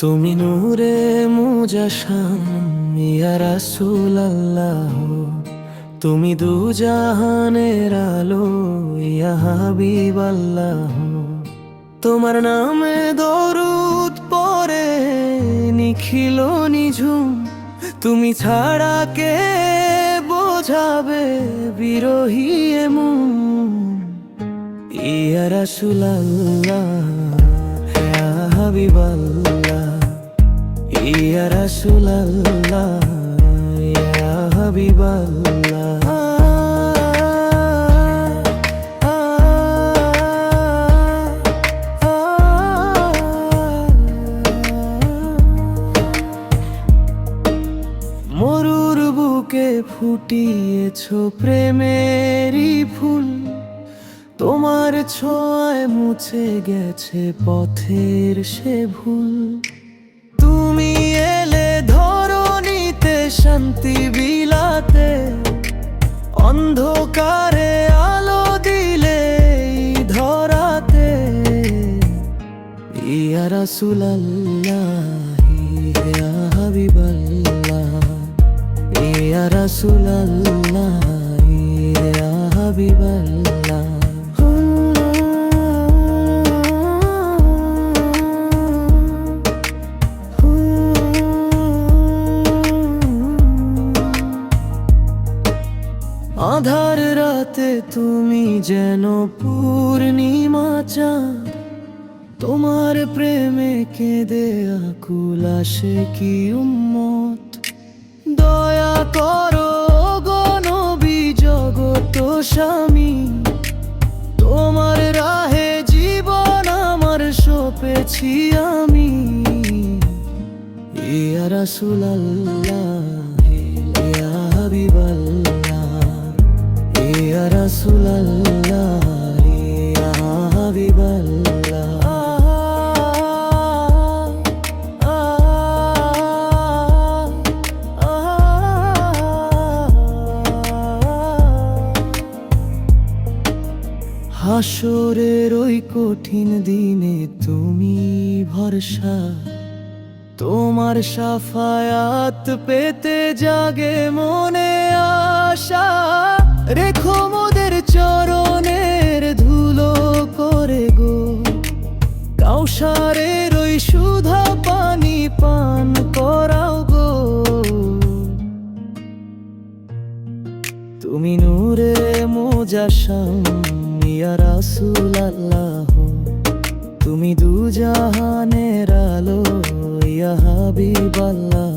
তুমি নূরে মুজাশাম ইয়া রাসূলুল্লাহ, তুমি দুজাহানের আলো ইয়া হাবিবাল্লাহ। তোমার নামে দরুদ পড়ে নিখিল নিঝুম, তুমি ছাড়া কে বোঝাবে বিরহী মন। ইয়া রাসূলুল্লাহ ইয়া হাবিবাল্লাহ, ইয়া রাসূলুল্লাহ ইয়া হাবিবাল্লাহ। মরুর বুকে ফুটিয়েছো প্রেমেরই ফুল, তোমার ছোঁয়ায় মুছে গেছে পথের সে ভুল। তুমি এলে ধরণীতে শান্তি বিলাতে, অন্ধকারে আলো দিলে এই ধরাতে। ইয়া রাসূলুল্লাহ ইয়া হাবিবাল্লাহ, ইয়া রাসূলুল্লাহ ইয়া হাবিবাল্লাহ। আধার রাতে তুমি যেন পূর্ণিমা চাঁদ, তোমার প্রেমে কেঁদে আকুল আশিকি উম্মত। দয়া করো গো নবী জগত স্বামী, তোমার রাহে জীবন আমার সঁপেছি আমি। ইয়া রাসূলুল্লাহ ইয়া হাবিবাল্লাহ, ইয়া রাসূলুল্লাহ ইয়া হাবিবাল্লাহ। হাসরের ওই কঠিন দিনে তুমি ভরসা, তোমার শাফায়াত পেতে জাগে মনে আশা। রেখো মোদের চরণের ধুলো করে গো, কাউসারের ওই সুধা পানি পান করাও গো। তুমি নূরে মুজাশাম ইয়া রাসূলুল্লাহ, তুমি দুজাহানের আলো ইয়া হাবিবাল্লাহ।